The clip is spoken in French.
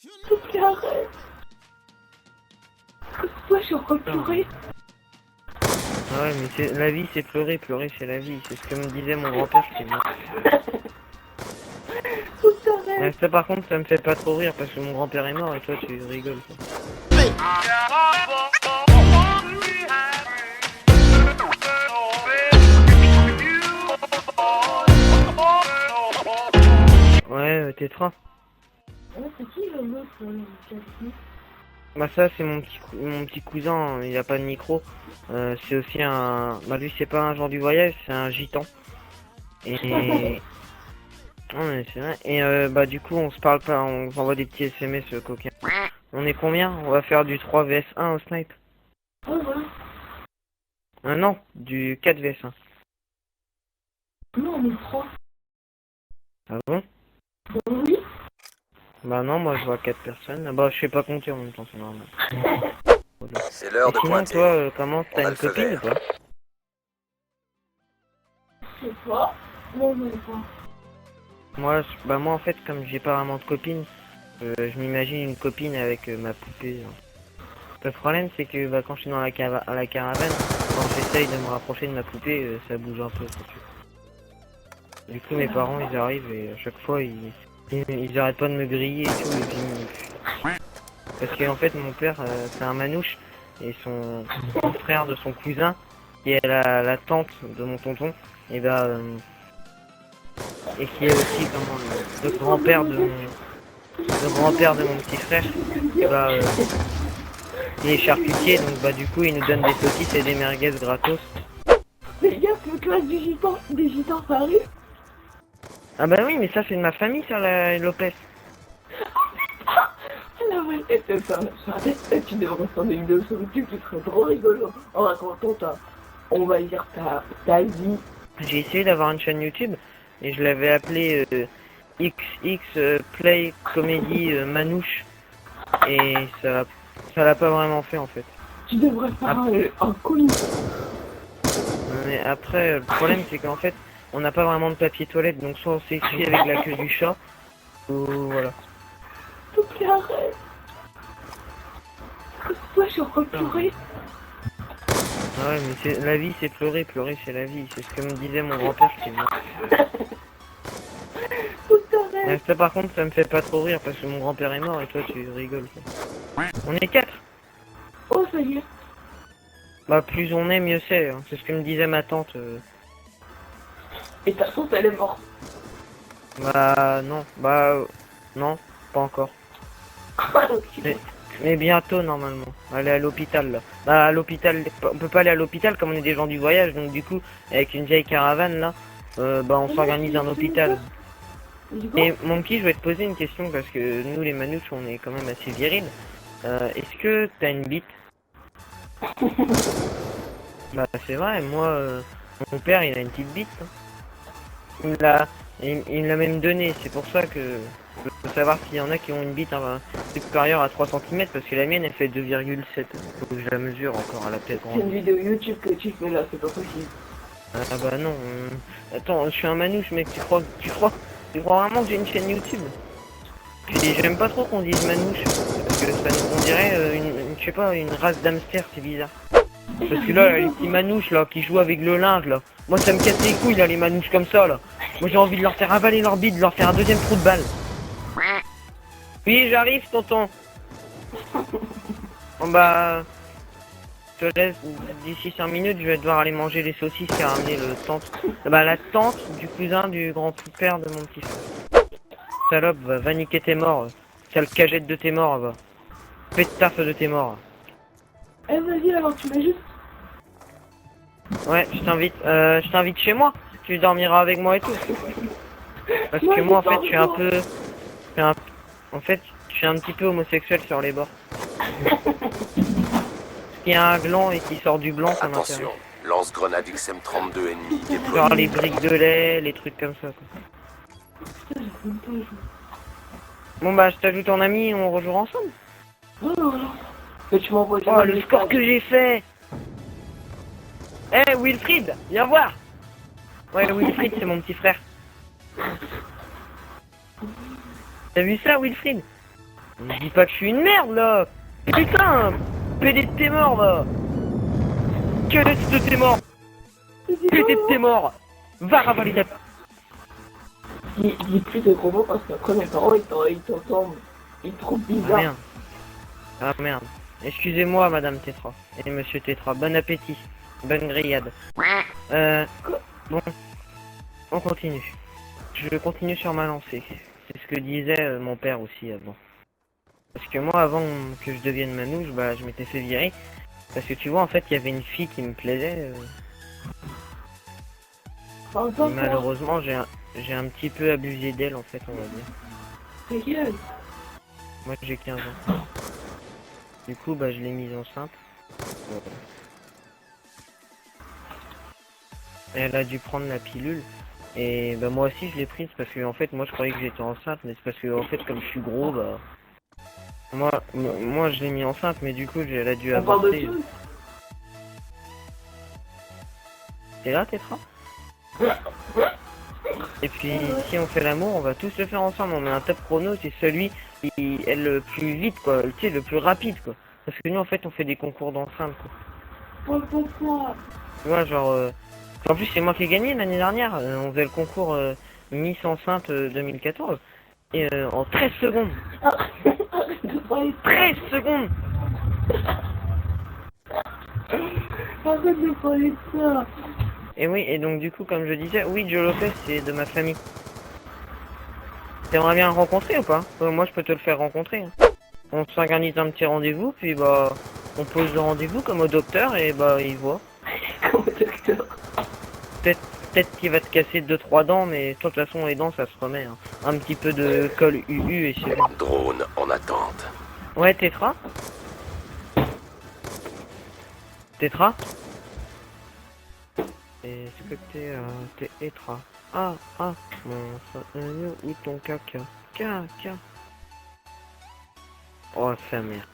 S'il te plaît, arrête. Moi, je suis en train de pleurer. Ouais, mais c'est la vie, c'est pleurer, pleurer, c'est la vie. C'est ce que me disait mon grand-père qui est mort. Faut que t'arrêtes. Ouais, ça, par contre, ça me fait pas trop rire parce que mon grand-père est mort et toi, tu rigoles, quoi. Ouais, Tétra. Ouais, c'est qui le meuf qui a dit? Bah ça, c'est mon petit cousin, il a pas de micro. C'est aussi un... Bah lui, c'est pas un genre du voyage, c'est un gitan. Et... Non, mais c'est vrai. Et bah du coup, on se parle pas, on s'envoie des petits SMS coquins. On est combien? On va faire du 3 vs 1 au snipe. Ouais, voilà. Non, du 4 vs 1. Non, on est trois. Ah bon? Oui. Bah non, moi je vois 4 personnes. Bah je sais pas compter en même temps, c'est normal. C'est l'heure Et de sinon, pointer. toi, comment On t'as a une le feu copine ou vert. pas? Je sais pas. Non, mais pas. Bah moi en fait, comme j'ai pas vraiment de copine, je m'imagine une copine avec ma poupée. Hein. Le problème c'est que bah, quand je suis dans à la caravane, quand j'essaye de me rapprocher de ma poupée, ça bouge un peu. Quoi, tu vois. Du coup mes parents ils arrivent et à chaque fois ils arrêtent pas de me griller et tout. Et puis, parce qu'en fait mon père c'est un manouche et son frère de son cousin qui est la tante de mon tonton et bah et qui est aussi comment le grand-père de mon petit frère et bah il est charcutier donc bah du coup il nous donne des saucisses et des merguez gratos. Les gars, le classe des gitans, ça arrive. Ah bah oui mais ça c'est de ma famille ça la Lopez. Ah, la vraie tête, ça. Tu devrais faire des vidéos sur YouTube, tu serais trop rigolo. En racontant on va dire ta vie. J'ai essayé d'avoir une chaîne YouTube et je l'avais appelée XX Play Comedy Manouche et ça l'a pas vraiment fait en fait. Tu devrais faire un colis. Mais après, le problème c'est qu'en fait, on n'a pas vraiment de papier toilette, donc soit on s'essuie avec la queue du chat, ou voilà. S'il te plaît, arrête. Moi, je suis en train de pleurer. Ah ouais, mais c'est la vie, c'est pleurer, pleurer, c'est la vie. C'est ce que me disait mon grand-père qui est mort. Faut que t'arrêtes. Mais ça, par contre, ça me fait pas trop rire parce que mon grand-père est mort et toi, tu rigoles. Quoi. On est 4. Oh, ça y est. Bah, plus on est, mieux c'est. Hein. C'est ce que me disait ma tante. Et ta tante, elle est morte. Bah, non. Bah, non, pas encore. Mais bientôt, normalement. Elle est à l'hôpital, là. Bah, à l'hôpital, on peut pas aller à l'hôpital comme on est des gens du voyage, donc du coup, avec une vieille caravane, là, bah, on s'organise un hôpital. Et mon petit, je vais te poser une question, parce que nous, les manouches, on est quand même assez virils. Est-ce que t'as une bite? Bah, c'est vrai, moi, mon père, il a une petite bite. Hein. Il me l'a même donné, c'est pour ça que je veux savoir s'il y en a qui ont une bite supérieure à 3 cm parce que la mienne elle fait 2,7. Faut que je la mesure encore, elle a peut-être C'est une vidéo YouTube que tu fais là, c'est pas possible. Ah bah non, attends, je suis un manouche mec, tu crois vraiment que j'ai une chaîne YouTube? Puis j'aime pas trop qu'on dise manouche, parce que on dirait je sais pas, une race d'hamster, c'est bizarre. Parce que là, les petits manouches là, qui jouent avec le linge là, moi ça me casse les couilles là, les manouches comme ça là. Moi j'ai envie de leur faire avaler leur bide, de leur faire un deuxième trou de balle. Oui, j'arrive tonton. Bon bah, je te laisse d'ici 5 minutes, je vais devoir aller manger les saucisses qu'a ramené la tante du cousin du grand-père de mon petit frère. Salope, va niquer tes morts, sale cagette de tes morts, va. Fais de taf de tes morts. Eh, vas-y, alors tu m'as juste. Ouais, je t'invite chez moi. Tu dormiras avec moi et tout. Parce que moi, en fait, je suis un peu... En fait, je suis un petit peu homosexuel sur les bords. Il y a un gland et qui sort du blanc, ça m'intéresse. Attention, lance-grenade XM32 ennemi déployé. Genre les briques de lait, les trucs comme ça, quoi. Putain, j'ai même pas joué. Bon bah, je t'ajoute en ami, on rejoue ensemble. Non, non, non. Mais tu m'envoies Oh, le score que j'ai fait. Eh, Wilfried, viens voir. Ouais, le Wilfried, c'est mon petit frère. T'as vu ça, Wilfried? On me dit pas que je suis une merde là. Putain, PD de tes morts va. Que laisse de tes morts. PD de tes morts. Va ravaler ta... Dis plus de gros mots parce qu'après mes parents ils t'entendent. Ils trouvent Ah bizarre. merde. Ah merde. Excusez-moi madame Tetra. Et monsieur Tetra. Bon appétit. Bonne grillade. Bon. On continue. Je continue sur ma lancée. C'est ce que disait mon père aussi avant. Parce que moi avant que je devienne manouche, bah je m'étais fait virer. Parce que tu vois en fait il y avait une fille qui me plaisait. Et malheureusement j'ai un petit peu abusé d'elle en fait on va dire. Ta gueule. Moi j'ai 15 ans. Du coup bah je l'ai mise enceinte. Elle a dû prendre la pilule. Et bah moi aussi je l'ai prise parce que en fait moi je croyais que j'étais enceinte mais c'est parce que en fait comme je suis gros bah moi je l'ai mis enceinte mais du coup elle a dû On parle de avorter. tout. T'es là Tetra? Et puis si on fait l'amour on va tous le faire ensemble, on met un top chrono, c'est celui qui est le plus vite quoi, tu sais le plus rapide quoi. Parce que nous en fait on fait des concours d'enceinte quoi. Pourquoi? Tu vois genre en plus c'est moi qui ai gagné l'année dernière, on faisait le concours Miss Enceinte 2014 et en 13 secondes. Arrête de parler 13 secondes. Arrête de parler de ça. Et oui, et donc du coup comme je disais, oui Joe Lopez c'est de ma famille. T'aimerais bien le rencontrer ou pas? Moi je peux te le faire rencontrer. Hein. On s'organise un petit rendez-vous, puis bah on pose le rendez-vous comme au docteur et bah il voit. Comme docteur. Peut-être qu'il va te casser 2-3 dents, mais de toute façon les dents ça se remet. Hein. Un petit peu de colle UU et c'est bon. Drone en attente. Ouais Tetra? Tetra? Est-ce que t'es Tetra? Ah, mon où ton caca? Caca. Oh sa mère.